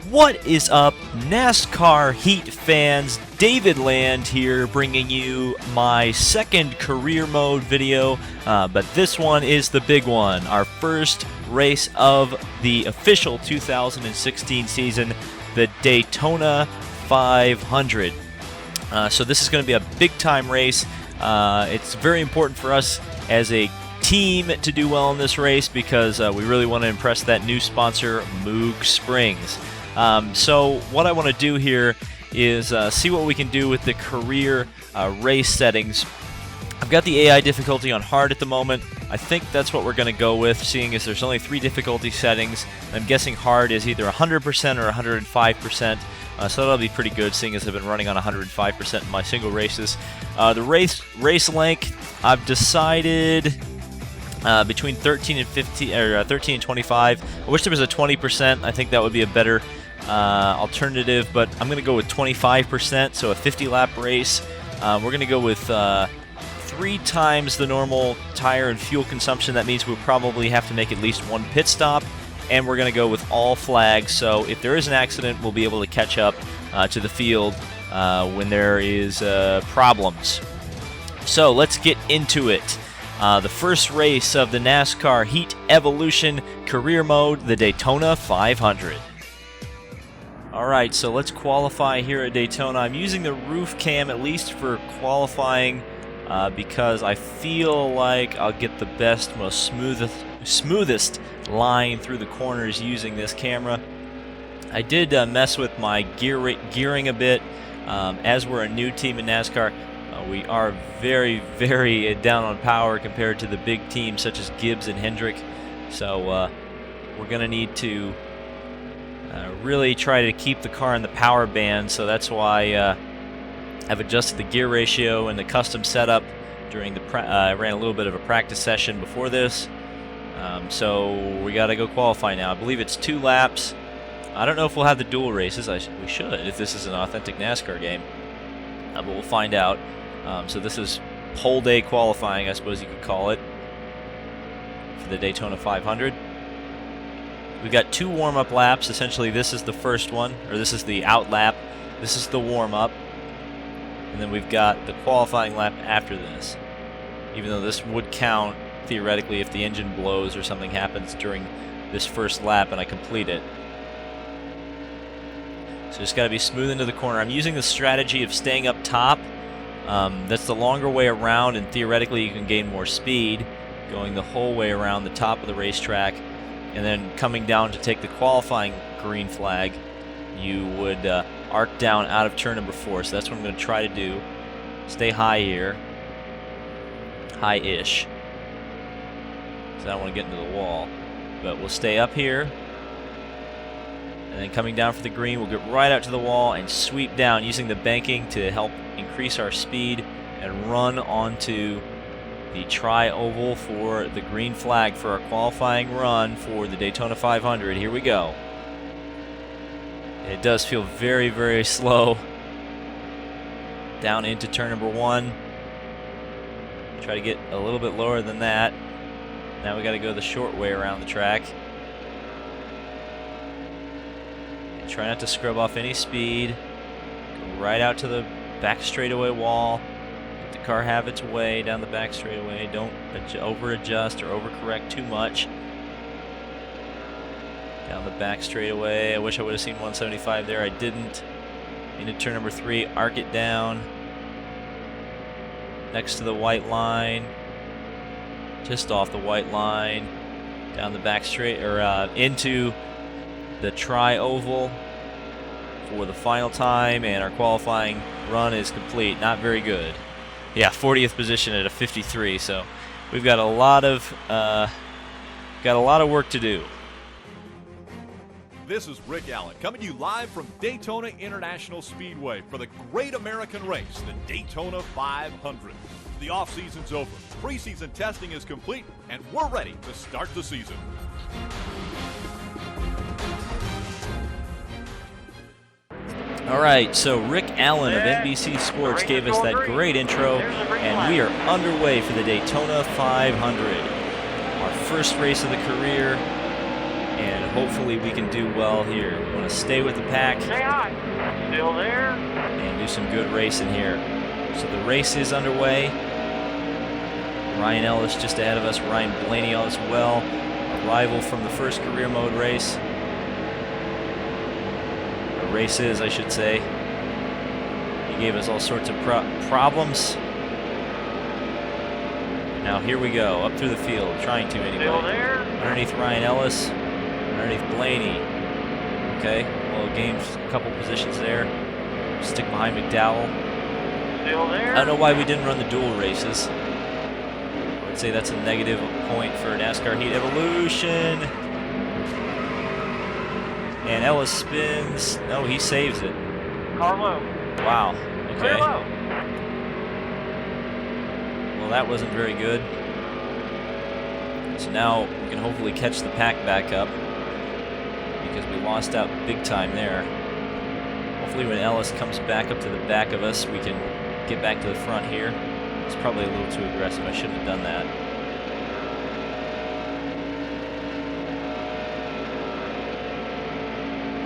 What is up, NASCAR Heat fans? David Land here, bringing you my second career mode video, but this one is the big one, our first race of the official 2016 season, the Daytona 500. So this is going to be a big-time race. It's very important for us as a team to do well in this race because we really want to impress that new sponsor, Moog Springs. So what I want to do here is see what we can do with the career race settings. I've got the AI difficulty on hard at the moment. I think that's what we're going to go with, seeing as there's only 3 difficulty settings. I'm guessing hard is either 100% or 105%, so that'll be pretty good, seeing as I've been running on 105% in my single races. The race length, I've decided between 13 and 50 or 13 and 25. I wish there was a 20%. I think that would be a better alternative, but I'm going to go with 25%, so a 50-lap race. We're going to go with 3 times the normal tire and fuel consumption. That means we'll probably have to make at least 1 pit stop, and we're going to go with all flags, so if there is an accident, we'll be able to catch up to the field when there is problems. So let's get into it. The first race of the NASCAR Heat Evolution career mode, the Daytona 500. Alright, so let's qualify here at Daytona. I'm using the roof cam at least for qualifying because I feel like I'll get the best, most smoothest line through the corners using this camera. I did mess with my gearing a bit. As we're a new team in NASCAR, we are very, very down on power compared to the big teams such as Gibbs and Hendrick. So we're going to need to really try to keep the car in the power band. So that's why I've adjusted the gear ratio and the custom setup during the I ran a little bit of a practice session before this. So we got to go qualify now. I believe it's 2 laps. I don't know if we'll have the dual races. We should, if this is an authentic NASCAR game. But we'll find out. So this is whole day qualifying, I suppose you could call it, for the Daytona 500. We've got 2 warm-up laps. Essentially, this is the first one, or this is the out lap. This is the warm-up. And then we've got the qualifying lap after this. Even though this would count, theoretically, if the engine blows or something happens during this first lap and I complete it. So just got to be smooth into the corner. I'm using the strategy of staying up top. That's the longer way around, and theoretically you can gain more speed going the whole way around the top of the racetrack, and then coming down to take the qualifying green flag, you would arc down out of turn number 4. So that's what I'm going to try to do. Stay high here. High-ish. So I don't want to get into the wall. But we'll stay up here. And then coming down for the green, we'll get right out to the wall and sweep down using the banking to help increase our speed and run onto the tri-oval for the green flag for our qualifying run for the Daytona 500. Here we go. It does feel very, very slow. Down into turn number 1. Try to get a little bit lower than that. Now we got to go the short way around the track. And try not to scrub off any speed. Go right out to the back straightaway wall. Let the car have its way down the back straightaway. Don't over-adjust or overcorrect too much. Down the back straightaway. I wish I would have seen 175 there. I didn't. Into turn number 3. Arc it down. Next to the white line. Just off the white line. Down the back straight, or into the tri-oval for the final time, and our qualifying run is complete. Not very good. Yeah, 40th position at a 53. So we've got a lot of work to do. This is Rick Allen coming to you live from Daytona International Speedway for the Great American Race, the Daytona 500. The off-season's over, preseason testing is complete, and we're ready to start the season. All right, so Rick Allen of NBC Sports gave us that great intro, and we are underway for the Daytona 500. Our first race of the career, and hopefully we can do well here. We want to stay with the pack. Stay high. Still there. And do some good racing here. So the race is underway. Ryan Ellis just ahead of us. Ryan Blaney as well. A rival from the first career mode race. Or races, I should say. He gave us all sorts of problems. Now here we go, up through the field, trying to anyway. Still there. Underneath Ryan Ellis, underneath Blaney. Okay, well, gained a couple positions there. Stick behind McDowell. Still there. I don't know why we didn't run the dual races. I would say that's a negative point for NASCAR Heat Evolution. And Ellis spins. No, he saves it. Car low. Wow. Clear Okay. low. Well, that wasn't very good. So now we can hopefully catch the pack back up because we lost out big time there. Hopefully when Ellis comes back up to the back of us, we can get back to the front here. It's probably a little too aggressive. I shouldn't have done that.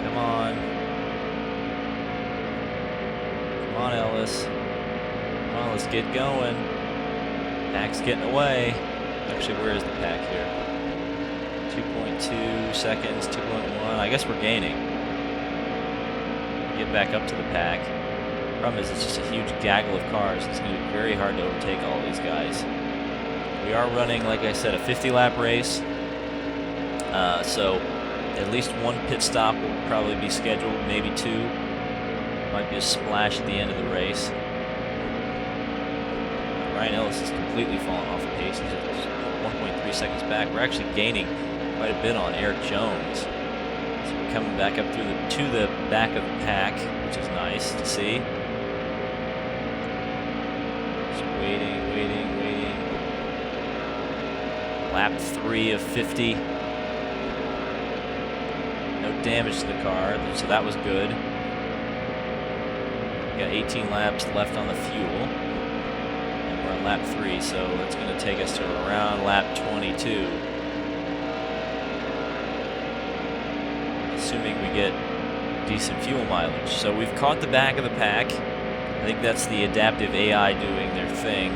Come on. Come on, Ellis. Come on, let's get going. Pack's getting away. Actually, where is the pack here? 2.2 seconds, 2.1. I guess we're gaining. Get back up to the pack. Problem is, it's just a huge gaggle of cars. It's going to be very hard to overtake all these guys. We are running, like I said, a 50-lap race. So at least one pit stop will probably be scheduled, maybe two. Might be a splash at the end of the race. Ryan Ellis is completely fallen off the pace. He's at 1.3 seconds back. We're actually gaining quite a bit on Eric Jones. So we're coming back up through to the back of the pack, which is nice to see. Just waiting. Lap 3 of 50. No damage to the car, so that was good. We got 18 laps left on the fuel. On lap 3, so it's going to take us to around lap 22. Assuming we get decent fuel mileage. So we've caught the back of the pack. I think that's the adaptive AI doing their thing.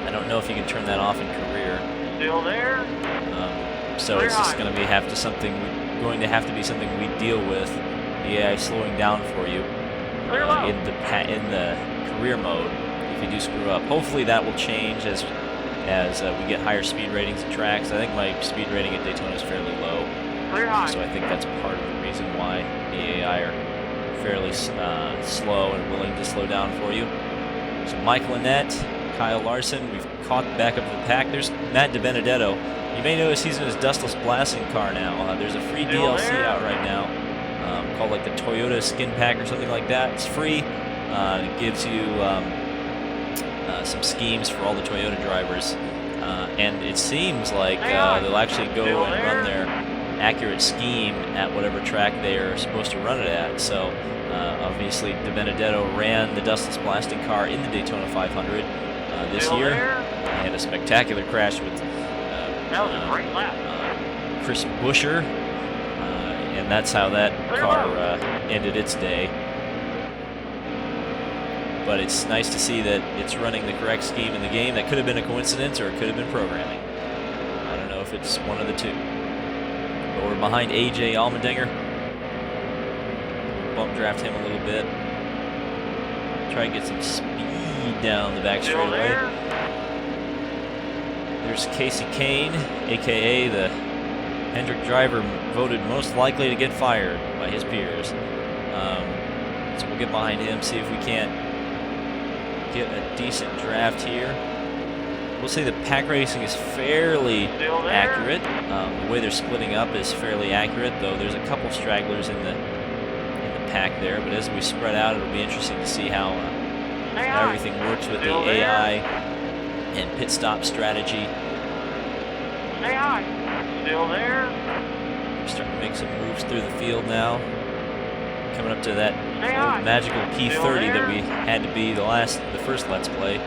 I don't know if you can turn that off in career. Still there. So it's just going to be going to have to be something we deal with. The AI slowing down for you in the career mode. If you do screw up. Hopefully that will change as we get higher speed ratings at tracks. I think my speed rating at Daytona is fairly low. So I think that's part of the reason why the AI are fairly slow and willing to slow down for you. So Michael Annette, Kyle Larson, we've caught back up the pack. There's Matt DiBenedetto. You may notice he's in his dustless blasting car now. There's a free DLC out right now called like the Toyota Skin Pack or something like that. It's free. It gives you some schemes for all the Toyota drivers, and it seems like they'll actually go and run their accurate scheme at whatever track they're supposed to run it at. So obviously DiBenedetto ran the dustless blasting car in the Daytona 500 this year. He had a spectacular crash with Chris Buescher, and that's how that car ended its day. But it's nice to see that it's running the correct scheme in the game. That could have been a coincidence or it could have been programming. I don't know if it's one of the two. But we're behind AJ Allmendinger. Bump draft him a little bit. Try and get some speed down the back straightaway. There's Casey Kane, a.k.a. the Hendrick driver voted most likely to get fired by his peers. So we'll get behind him, see if we can't get a decent draft here. We'll say the pack racing is fairly accurate. The way they're splitting up is fairly accurate, though there's a couple stragglers in the pack there. But as we spread out, it'll be interesting to see how everything works with the AI and pit stop strategy. Still there. We're starting to make some moves through the field now. Coming up to that old magical P30 that we had to be the first Let's Play.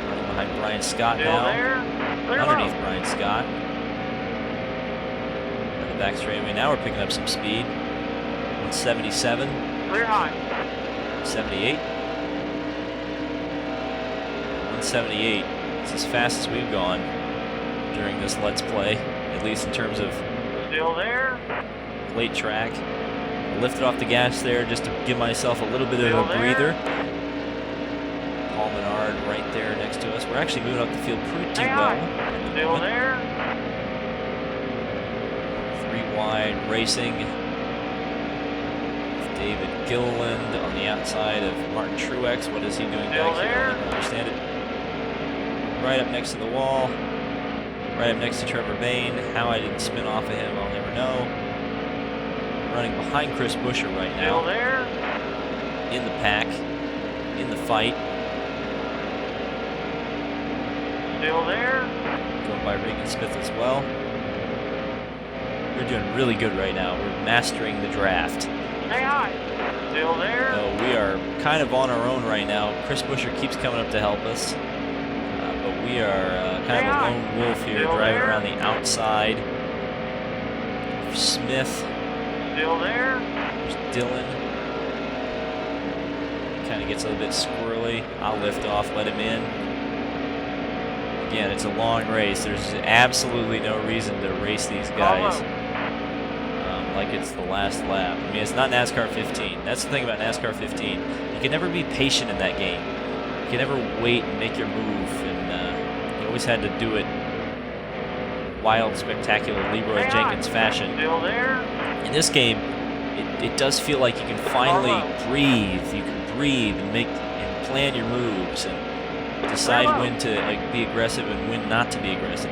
Running behind Brian Scott now. Underneath Brian Scott. back straightaway. Now we're picking up some speed. 177. Clear high. 78. 178. It's as fast as we've gone during this Let's Play, at least in terms of Still there. late track. Lifted off the gas there just to give myself a little bit of a breather. Paul Menard right there next to us. We're actually moving up the field pretty well. Still there. 3 wide racing. David Gilliland on the outside of Martin Truex. What is he doing Still back here? there. I don't understand it. Right up next to the wall. Right up next to Trevor Bayne. How I didn't spin off of him, I'll never know. Running behind Chris Buescher right Still now. there. In the pack. In the fight. Still there. Going by Regan Smith as well. We're doing really good right now. We're mastering the draft. Stay high. Still there. So we are kind of on our own right now. Chris Buescher keeps coming up to help us. But we are kind of a lone wolf here, driving around the outside. Smith. Still there. There's Dylan. Kind of gets a little bit squirrely. I'll lift off, let him in. Again, it's a long race. There's absolutely no reason to race these guys like it's the last lap. I mean, it's not NASCAR 15. That's the thing about NASCAR 15. You can never be patient in that game. You can never wait and make your move, and you always had to do it wild, spectacular Leroy Jenkins fashion. Still there. In this game, it does feel like you can finally breathe. You can breathe and plan your moves and decide when to be aggressive and when not to be aggressive.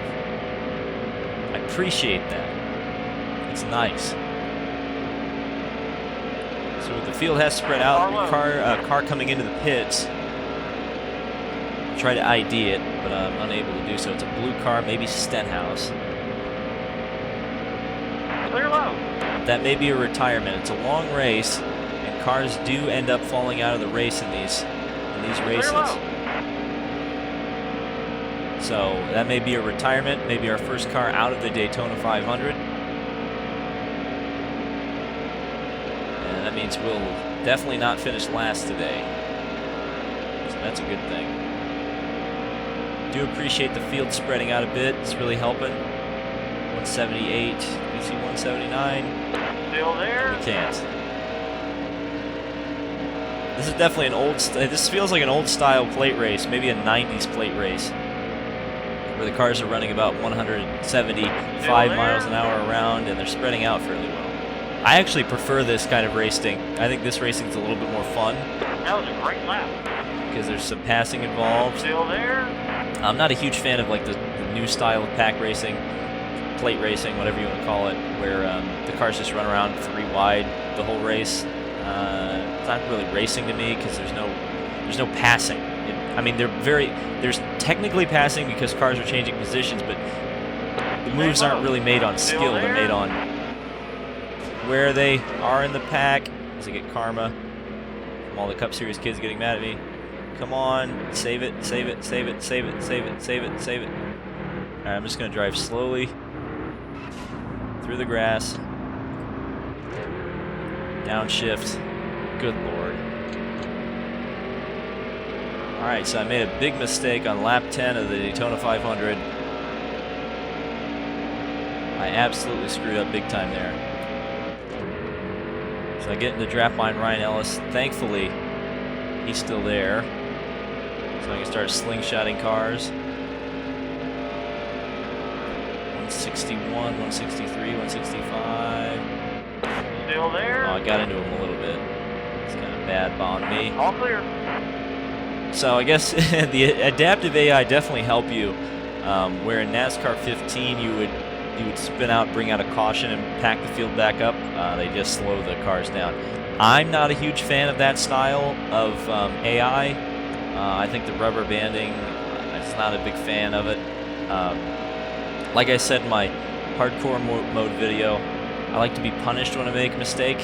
I appreciate that. It's nice. So the field has spread out. Car coming into the pits. Try to ID it, but I'm unable to do so. It's a blue car, maybe Stenhouse. Clear low. That may be a retirement. It's a long race, and cars do end up falling out of the race in these races. So that may be a retirement, maybe our first car out of the Daytona 500. And that means we'll definitely not finish last today. So that's a good thing. Do appreciate the field spreading out a bit. It's really helping. 178. Can you see 179? Still there. We can't. This is definitely an old. This feels like an old style plate race, maybe a 90s plate race, where the cars are running about 175 miles an hour around, and they're spreading out fairly well. I actually prefer this kind of racing. I think this racing is a little bit more fun. That was a great lap. Because there's some passing involved. Still there. I'm not a huge fan of like the new style of pack racing, plate racing, whatever you want to call it, where the cars just run around 3 wide the whole race. It's not really racing to me because there's no passing. I mean, there's technically passing because cars are changing positions, but the moves aren't really made on skill. They're made on where they are in the pack. As I get karma from all the Cup Series kids getting mad at me. Come on, save it, save it, save it, save it, save it, save it, save it. All right, I'm just gonna drive slowly through the grass, downshift. Good Lord. All right, so I made a big mistake on lap 10 of the Daytona 500. I absolutely screwed up big time there. So I get in the draft behind Ryan Ellis. Thankfully, he's still there. So I can start slingshotting cars. 161, 163, 165. Still there. Oh, I got into him a little bit. It's kind of bad on me. All clear. So I guess the adaptive AI definitely help you. Where in NASCAR 15 you would spin out, bring out a caution, and pack the field back up. They just slow the cars down. I'm not a huge fan of that style of AI. I think the rubber banding, I'm just not a big fan of it. Like I said in my hardcore mode video, I like to be punished when I make a mistake.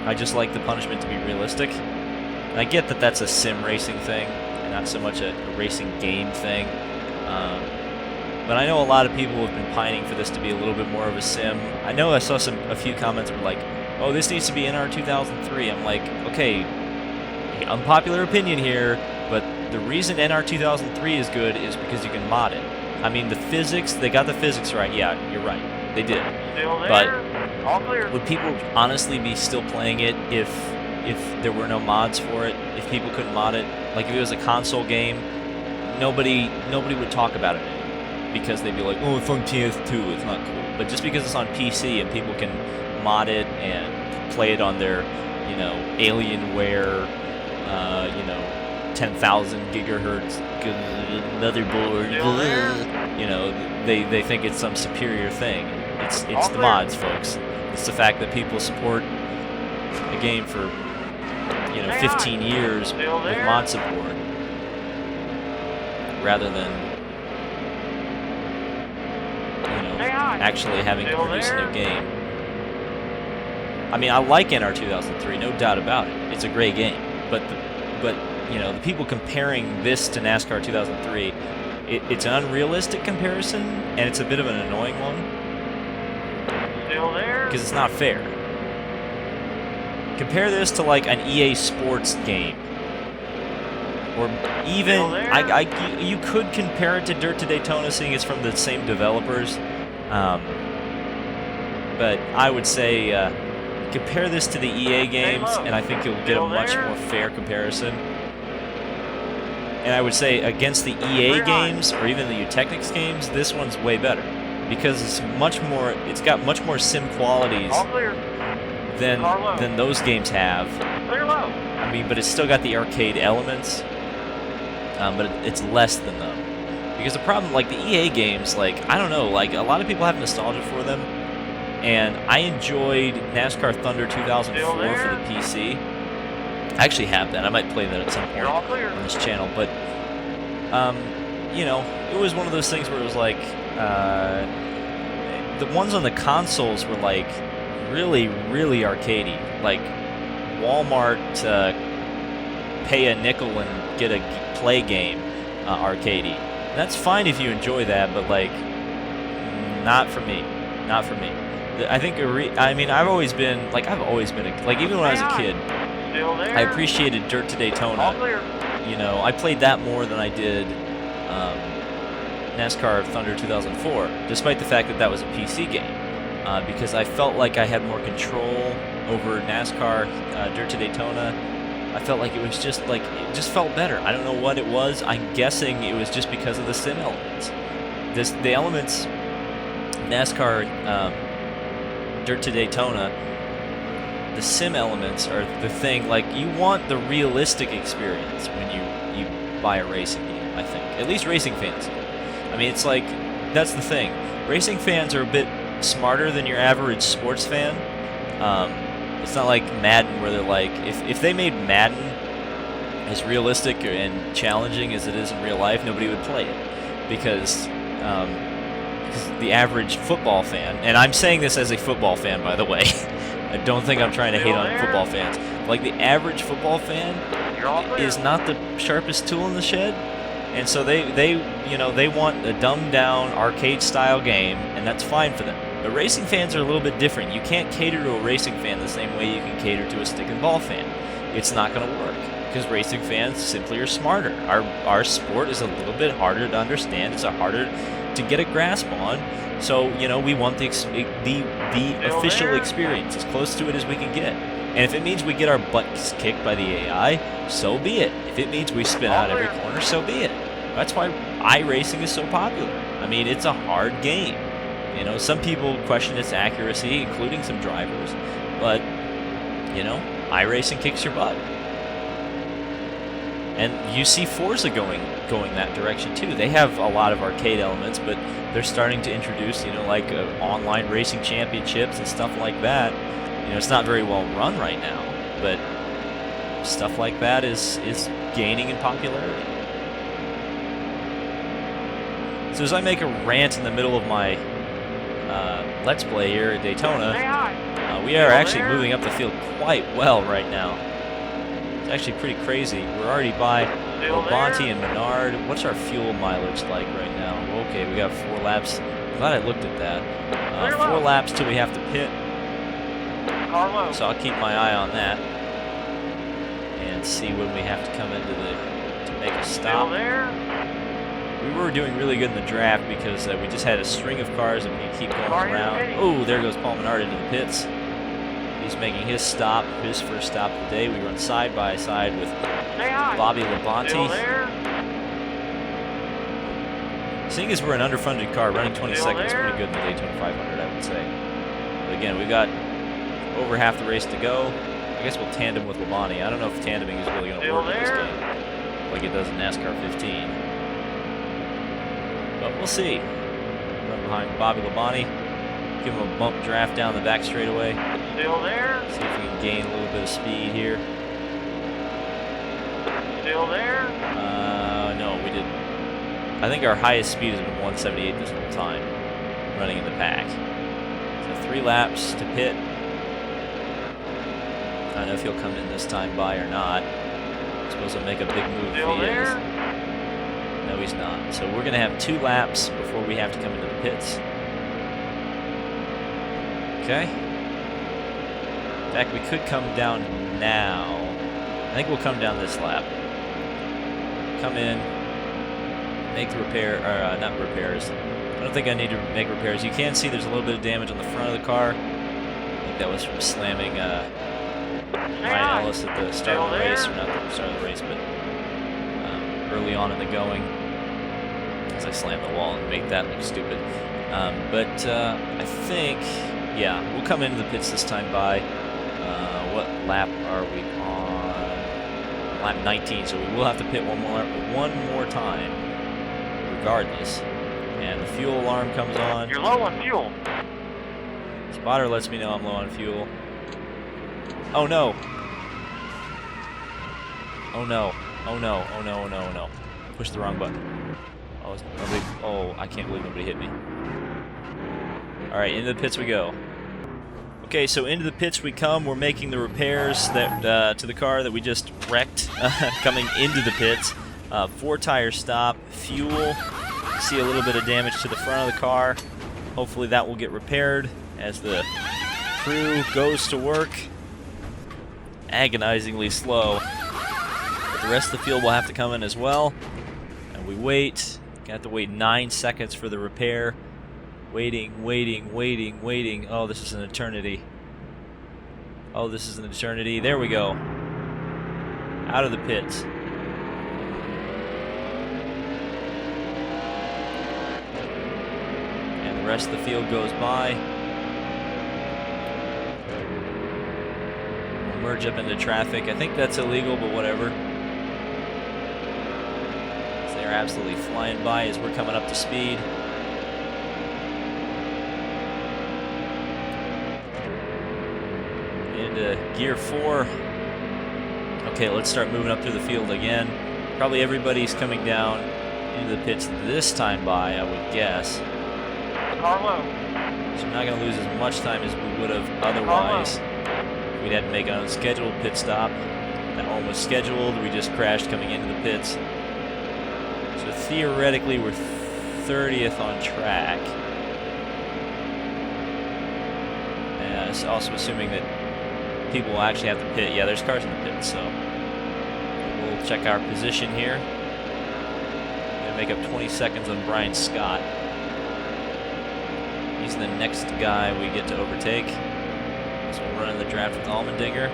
I just like the punishment to be realistic. And I get that that's a sim racing thing, and not so much a racing game thing. But I know a lot of people have been pining for this to be a little bit more of a sim. I know I saw a few comments that were like, oh, this needs to be NR 2003. I'm like, okay, unpopular opinion here, but the reason NR 2003 is good is because you can mod it. I mean, the physics, they got the physics right. Yeah, you're right. They did. Still there. But All clear. would people honestly be still playing it if there were no mods for it? If people couldn't mod it? Like if it was a console game, nobody would talk about it because they'd be like, oh, it's on PS2, it's not cool. But just because it's on PC and people can mod it and play it on their, you know, Alienware, 10,000 gigahertz motherboard, you know, they think it's some superior thing. It's the mods, folks. It's the fact that people support a game for, 15 years with mod support, rather than, actually having to produce a new game. I mean, I like NR 2003, no doubt about it. It's a great game, but the people comparing this to NASCAR 2003, it's an unrealistic comparison, and it's a bit of an annoying one. Still there. Because it's not fair. Compare this to like an EA Sports game, or even you could compare it to Dirt to Daytona, seeing it's from the same developers. But I would say compare this to the EA games, and I think you'll get a much more fair comparison. And I would say against the EA games or even the Eutechnics games, this one's way better because it's got much more sim qualities than those games have. Clear low. I mean, but it's still got the arcade elements, but it's less than them. Because the problem, like the EA games, like I don't know, like a lot of people have nostalgia for them, and I enjoyed NASCAR Thunder 2004 for the PC. I actually have that. I might play that at some point on this channel, but it was one of those things where it was like the ones on the consoles were like really, really arcadey, like Walmart pay a nickel and get a play game arcadey. And that's fine if you enjoy that, but like not for me. Not for me. I think I've always been even when I was a kid, I appreciated Dirt to Daytona. I played that more than I did NASCAR Thunder 2004, despite the fact that that was a PC game, because I felt like I had more control over NASCAR Dirt to Daytona. I felt like it just felt better. I don't know what it was. I'm guessing it was just because of the sim elements. The elements, NASCAR Dirt to Daytona, the sim elements are the thing. Like, you want the realistic experience when you buy a racing game, I think. At least racing fans do. I mean, it's like, that's the thing. Racing fans are a bit smarter than your average sports fan. It's not like Madden, where they're like, if they made Madden as realistic and challenging as it is in real life, nobody would play it. Because the average football fan, and I'm saying this as a football fan, by the way, I don't think I'm trying to hate on football fans. Like, the average football fan is not the sharpest tool in the shed, and so they want a dumbed down arcade style game, and that's fine for them. But racing fans are a little bit different. You can't cater to a racing fan the same way you can cater to a stick and ball fan. It's not going to work because racing fans simply are smarter. Our sport is a little bit harder to understand. It's harder to get a grasp on. So, we want the official experience, as close to it as we can get. And if it means we get our butts kicked by the AI, so be it. If it means we spin out every corner, so be it. That's why iRacing is so popular. I mean, it's a hard game. Some people question its accuracy, including some drivers. But, iRacing kicks your butt. And you see Forza going that direction too. They have a lot of arcade elements, but they're starting to introduce, like online racing championships and stuff like that. It's not very well run right now, but stuff like that is gaining in popularity. So as I make a rant in the middle of my Let's Play here at Daytona, we are actually moving up the field quite well right now. It's actually pretty crazy. We're already by Labonte and Menard. What's our fuel mileage like right now? Okay, we got 4 laps. I'm glad I looked at that. 4 laps till we have to pit. So I'll keep my eye on that and see when we have to come into to make a stop. We were doing really good in the draft because we just had a string of cars and we could keep going around. Oh, there goes Paul Menard into the pits. He's making his stop, his first stop of the day. We run side by side with Bobby Labonte. Seeing as we're an underfunded car, running 22nd is pretty good in the Daytona 500, I would say. But again, we've got over half the race to go. I guess we'll tandem with Labonte. I don't know if tandeming is really going to work in this game like it does in NASCAR 15. But we'll see. Run behind Bobby Labonte. Give him a bump draft down the back straightaway. Still there. See if we can gain a little bit of speed here. Still there. No, we didn't. I think our highest speed has been 178 this whole time, running in the pack. So 3 laps to pit. I don't know if he'll come in this time by or not. I suppose he'll make a big move if he is. No, he's not. So we're going to have 2 laps before we have to come into the pits. Okay. In fact, we could come down now. I think we'll come down this lap. Come in, make the repair, or not repairs. I don't think I need to make repairs. You can see there's a little bit of damage on the front of the car. I think that was from slamming Ryan Ellis at the start of the race, or not the start of the race, but early on in the going, as I slammed the wall and make that look stupid. But I think, yeah, we'll come into the pits this time by. What lap are we on? Lap 19, so we will have to pit one more time, regardless. And the fuel alarm comes on. You're low on fuel. Spotter lets me know I'm low on fuel. Oh no! Oh no! Oh no! Oh no! Oh no! Oh no! Push the wrong button. Oh, I can't believe nobody hit me. All right, into the pits we go. Okay, so into the pits we come. We're making the repairs that to the car that we just wrecked coming into the pits. 4-tire stop, fuel. See a little bit of damage to the front of the car. Hopefully that will get repaired as the crew goes to work. Agonizingly slow. But the rest of the field will have to come in as well. And we wait. Got to wait 9 seconds for the repair. Waiting, waiting, waiting, waiting. Oh, this is an eternity. Oh, this is an eternity. There we go. Out of the pits. And the rest of the field goes by. We'll merge up into traffic. I think that's illegal, but whatever. So they're absolutely flying by as we're coming up to speed. Into gear 4. Okay, let's start moving up through the field again. Probably everybody's coming down into the pits this time by, I would guess. Carlo. So we're not going to lose as much time as we would have otherwise. We'd had to make an unscheduled pit stop. That one was scheduled. We just crashed coming into the pits. So theoretically, we're 30th on track. And it's also assuming that people will actually have to pit. Yeah, there's cars in the pit, so we'll check our position here. Gonna make up 20 seconds on Brian Scott. He's the next guy we get to overtake. So we're running the draft with Allmendinger.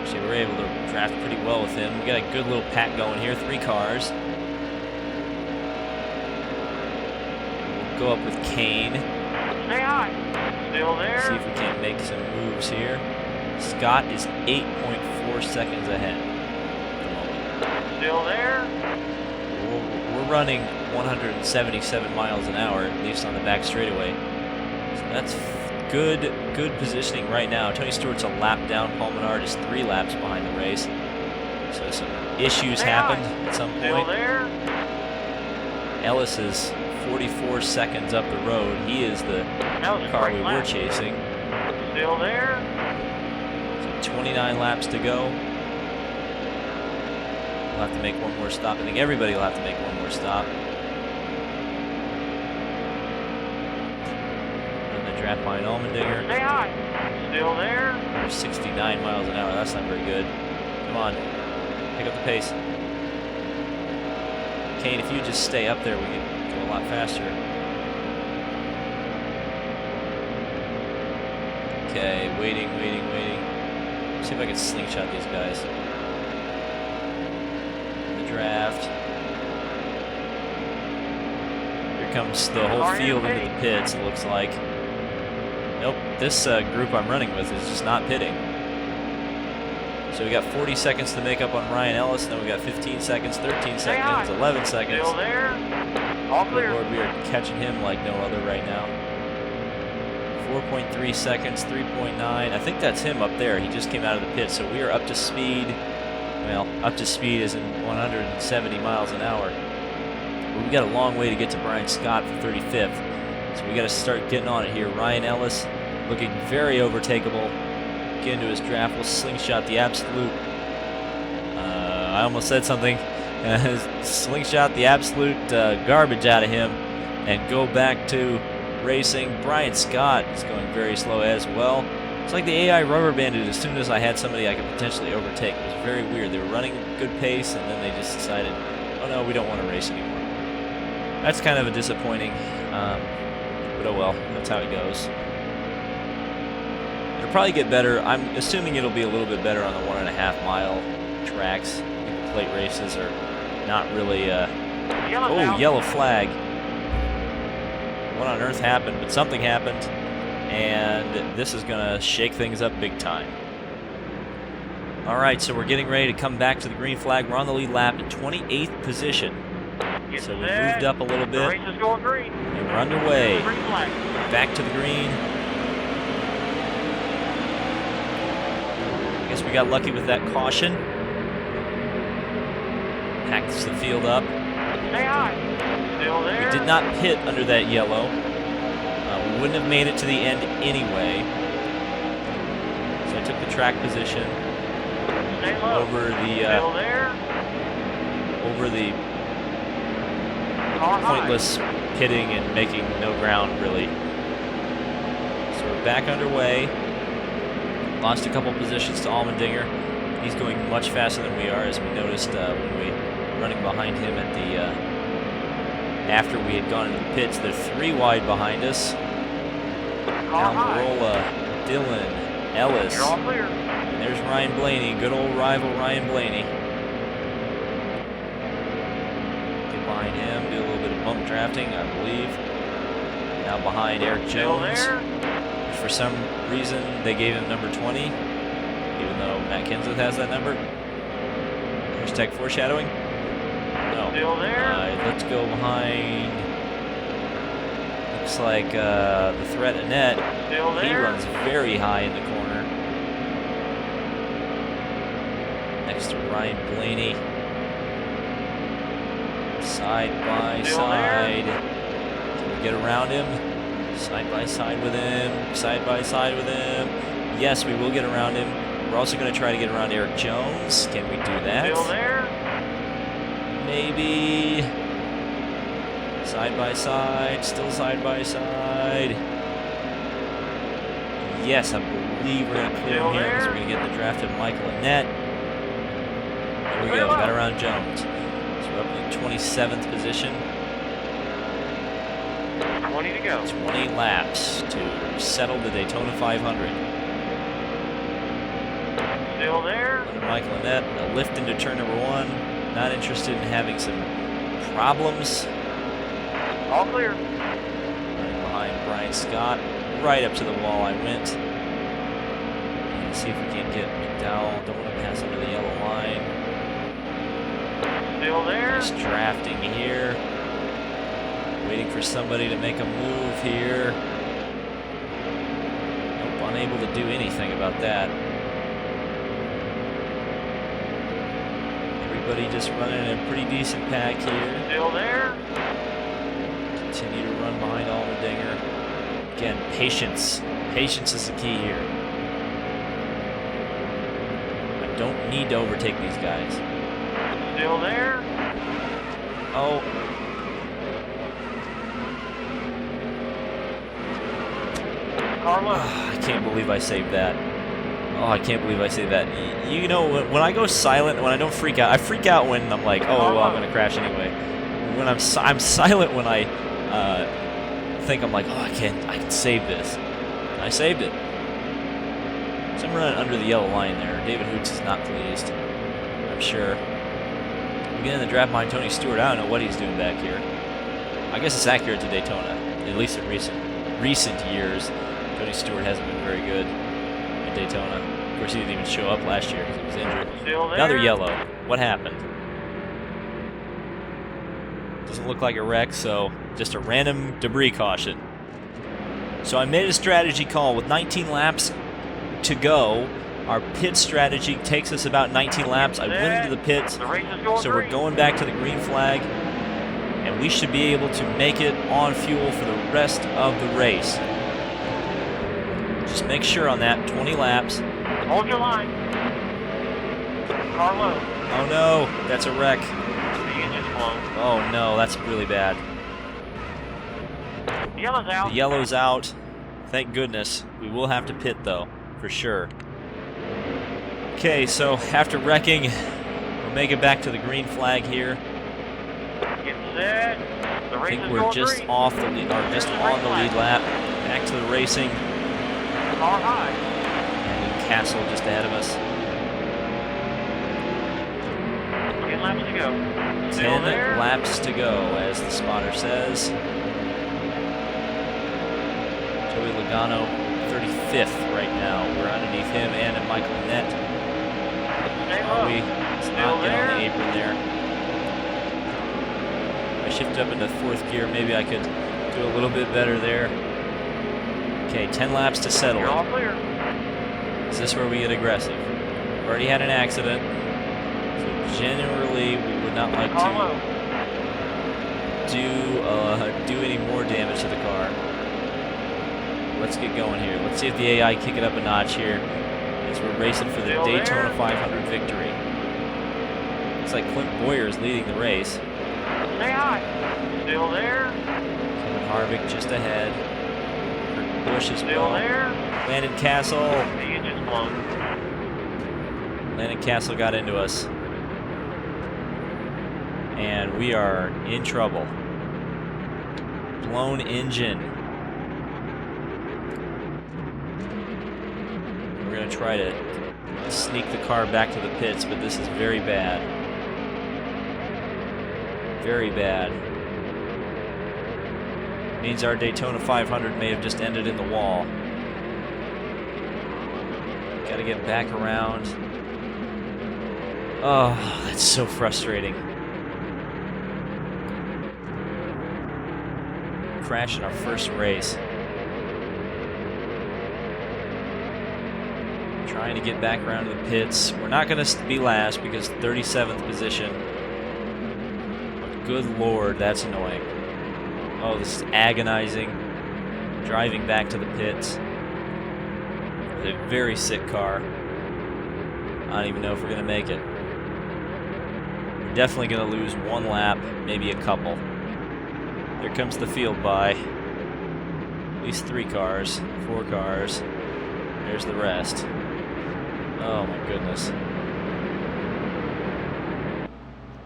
Actually, we're able to draft pretty well with him. We got a good little pack going here, 3 cars. We'll go up with Kane. Stay high. Still there. See if we can't make some moves here. Scott is 8.4 seconds ahead at the moment. Still there. We're running 177 miles an hour, at least on the back straightaway. So that's good positioning right now. Tony Stewart's a lap down. Paul Menard is 3 laps behind the race. So some issues happened at some point. Still there. Ellis is 44 seconds up the road. He is the car we were chasing. Still there. So 29 laps to go. We'll have to make one more stop. I think everybody will have to make one more stop. And the draft behind Allmendinger. Stay high. Still there. 69 miles an hour. That's not very good. Come on. Pick up the pace. Kane, if you just stay up there, we could go a lot faster. Okay, waiting. See if I can slingshot these guys. The draft. Here comes the whole field into the pits, it looks like. Nope, this group I'm running with is just not pitting. So we got 40 seconds to make up on Ryan Ellis, and then we got 15 seconds, 13 seconds, 11 seconds. Still there. All clear. Lord, we are catching him like no other right now. 4.3 seconds, 3.9. I think that's him up there. He just came out of the pit, so we are up to speed. Well, up to speed is in 170 miles an hour. But we got a long way to get to Brian Scott for 35th. So we got to start getting on it here. Ryan Ellis looking very overtakeable. Get into his draft. We'll slingshot the absolute. I almost said something. Slingshot the absolute garbage out of him and go back to racing. Brian Scott is going very slow as well. It's like the AI rubber banded as soon as I had somebody I could potentially overtake. It was very weird. They were running a good pace, and then they just decided, oh no, we don't want to race anymore. That's kind of a disappointing, but oh well, that's how it goes. It'll probably get better. I'm assuming it'll be a little bit better on the 1.5 mile tracks. I think the plate races are not really, yellow flag. What on earth happened? But something happened, and this is going to shake things up big time. All right, so we're getting ready to come back to the green flag. We're on the lead lap in 28th position. So we moved up a little bit. The race is going green. And we're underway. Back to the green. I guess we got lucky with that caution. Packs the field up. Stay high. Still there. We did not pit under that yellow. We wouldn't have made it to the end anyway. So I took the track position over the pointless pitting and making no ground really. So we're back underway. Lost a couple positions to Allmendinger. He's going much faster than we are, as we noticed when we were running behind him at the after we had gone into the pits. They're 3 wide behind us. Down Barola, Dillon, Ellis. You're all clear. And there's Ryan Blaney, good old rival Ryan Blaney. Get behind him, do a little bit of bump drafting, I believe. Now behind Eric Jones. For some reason, they gave him number 20, even though Matt Kenseth has that number. Hashtag foreshadowing. No. Still there. Let's go behind. Looks like the threat Annette. Still there. He runs very high in the corner. Next to Ryan Blaney. Side by side. Can we get around him? Side by side with him. Side by side with him. Yes, we will get around him. We're also going to try to get around Eric Jones. Can we do that? Still there. Maybe. Side by side. Still side by side. Yes, I believe we're going to clear him here because we're going to get the drafted Michael Annette. There we go. We got around Jones. So we're up in 27th position. 20 to go. 20 laps to settle the Daytona 500. Still there. Under Michael Annette, a lift into turn number 1. Not interested in having some problems. All clear. Running behind Brian Scott. Right up to the wall I went. And see if we can get McDowell. Don't want to pass under the yellow line. Still there. Just drafting here. Waiting for somebody to make a move here. Nope, unable to do anything about that. Everybody just running a pretty decent pack here. Still there. Continue to run behind Allmendinger. Again, patience. Patience is the key here. I don't need to overtake these guys. Still there. Oh. Carlo. I can't believe I saved that. Oh, I can't believe I saved that. You know, when I go silent, when I don't freak out, I freak out when I'm like, oh, well, I'm going to crash anyway. When I'm silent when I think I'm like, oh, I can save this. And I saved it. So I'm running under the yellow line there. David Hoots is not pleased, I'm sure. Beginning the draft behind Tony Stewart. I don't know what he's doing back here. I guess it's accurate to Daytona, at least in recent years. Tony Stewart hasn't been very good at Daytona. Of course, he didn't even show up last year because he was injured. Still there. Another yellow. What happened? Doesn't look like a wreck, so just a random debris caution. So I made a strategy call with 19 laps to go. Our pit strategy takes us about 19 laps. I went into the pits, The race is going so we're green. going back to the green flag, and we should be able to make it on fuel for the rest of the race. Just make sure on that, 20 laps. Hold your line. Carlo. Oh no, that's a wreck. The engine's blown. Oh no, that's really bad. Yellow's out. The yellow's out. Thank goodness. We will have to pit though, for sure. Okay, so after wrecking, we'll make it back to the green flag here. Get set. The I race think is we're going just green. off the lead, or just on the lead lap. Back to the racing. Car high. And Castle just ahead of us. 10 laps to go. Still 10 there. laps to go, as the spotter says. Joey Logano, 35th right now. We're underneath him and at Michael Nett. Stay Are low. we? Let's Still not get on the there. apron there. If I shift up into fourth gear, maybe I could do a little bit better there. Okay, 10 laps to settle You're it. all clear. Is this where we get aggressive? We've already had an accident, so generally we would not like Carlo. to do any more damage to the car. Let's get going here. Let's see if the AI kick it up a notch here as we're racing for the Still Daytona there. 500 victory. Looks like Clint Boyer is leading the race. Stay high. Still there. Kevin Harvick just ahead. Kurt Busch as Still well. there. Landon Castle. The engine's blown. Landon Castle got into us. And we are in trouble. Blown engine. We're going to try to sneak the car back to the pits, but this is very bad. Very bad. Means our Daytona 500 may have just ended in the wall. Got to get back around. Oh, that's so frustrating. Crash in our first race. Trying to get back around to the pits. We're not going to be last because 37th position. But good lord, that's annoying. Oh, this is agonizing. Driving back to the pits. It's a very sick car. I don't even know if we're going to make it. We're definitely going to lose one lap, maybe a couple. Here comes the field by. At least 3 cars, 4 cars. There's the rest. Oh my goodness.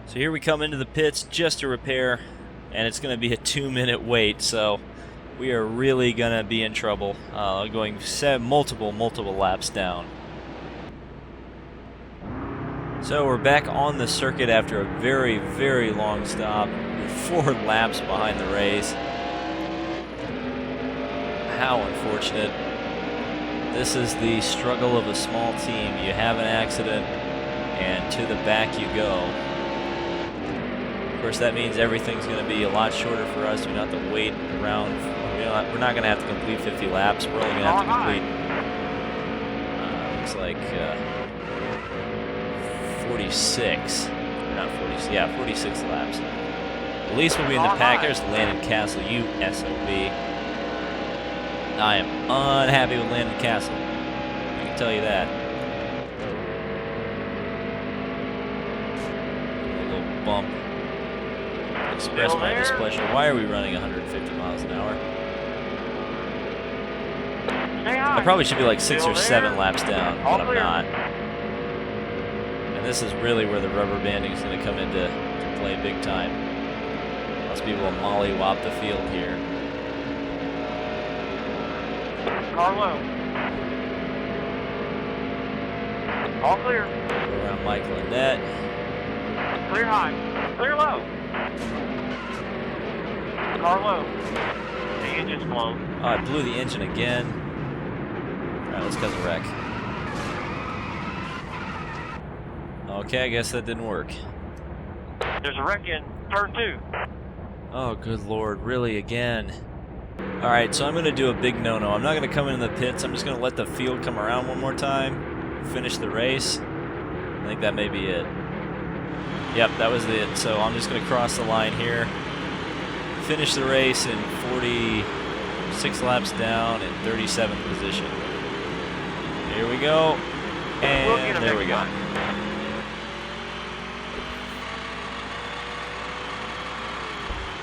So here we come into the pits just to repair, and it's going to be a 2-minute wait, so we are really going to be in trouble, going multiple laps down. So we're back on the circuit after a very, very long stop. We're 4 laps behind the race. How unfortunate. This is the struggle of a small team. You have an accident, and to the back you go. Of course, that means everything's going to be a lot shorter for us. We don't have to wait around. We're not going to have to complete 50 laps. We're only going to have to complete, looks like 46. Not 46. Yeah, 46 laps. At least we'll be in the pack. There's Landon Castle, you SOB. I am unhappy with Landon Castle. I can tell you that. bump. Express my displeasure. Why are we running 150 miles an hour? Stay high. I probably should be like 6 Still or 7 there. laps down, All but I'm clear. not. And this is really where the rubber banding is going to come into play big time. Most people will mollywop the field here. Car low. All clear. Go around Michael and Net. Clear high. Clear low. Car low. The engine's blown. Oh, I blew the engine again. Alright, let's cause a wreck. Okay, I guess that didn't work. There's a wreck in turn 2. Oh, good lord, really again? Alright, so I'm going to do a big no-no. I'm not going to come in the pits. I'm just going to let the field come around one more time. Finish the race. I think that may be it. Yep, that was it. So I'm just going to cross the line here. Finish the race in 46 laps down in 37th position. Here we go. And there we go.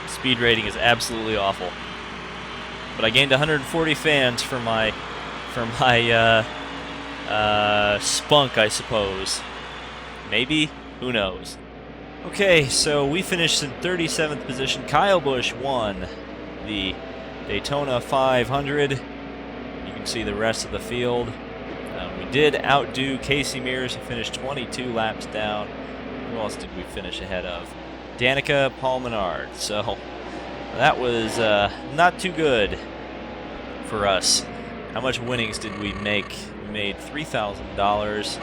Speed rating is absolutely awful. But I gained 140 fans for my spunk, I suppose. Maybe? Who knows? Okay, so we finished in 37th position. Kyle Busch won the Daytona 500. You can see the rest of the field. We did outdo Casey Mears, who finished 22 laps down. Who else did we finish ahead of? Danica Paul Menard. So that was not too good for us. How much winnings did we make? We made $3,000.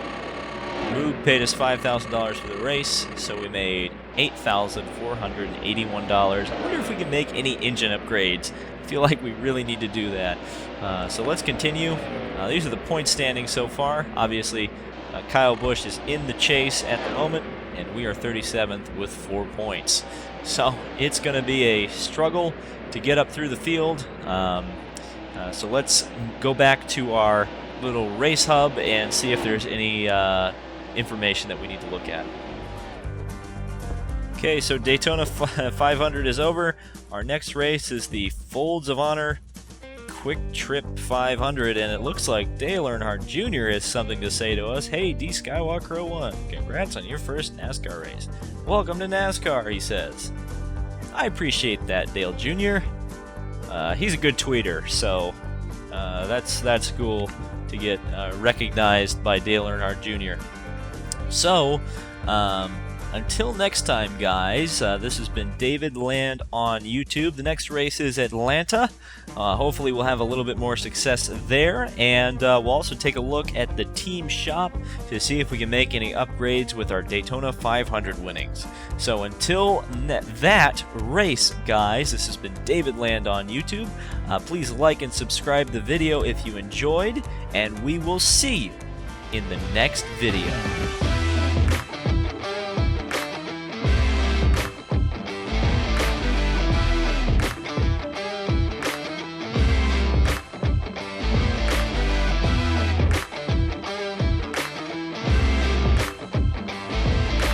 Moog paid us $5,000 for the race, so we made $8,481. I wonder if we can make any engine upgrades. I feel like we really need to do that. So let's continue. These are the point standings so far. Obviously, Kyle Busch is in the chase at the moment, and we are 37th with 4 points. So it's going to be a struggle to get up through the field. So let's go back to our little race hub and see if there's any information that we need to look at. Okay, so Daytona 500 is over. Our next race is the Folds of Honor Quick Trip 500, and it looks like Dale Earnhardt Jr. has something to say to us. Hey, D Skywalker 01, congrats on your first NASCAR race. Welcome to NASCAR, he says. I appreciate that, Dale Jr. He's a good tweeter, so that's cool to get recognized by Dale Earnhardt Jr. So, until next time, guys, this has been David Land on YouTube. The next race is Atlanta. Hopefully we'll have a little bit more success there, and we'll also take a look at the team shop to see if we can make any upgrades with our Daytona 500 winnings. So until that race, guys, this has been David Land on YouTube. Please like and subscribe the video if you enjoyed, and we will see you in the next video.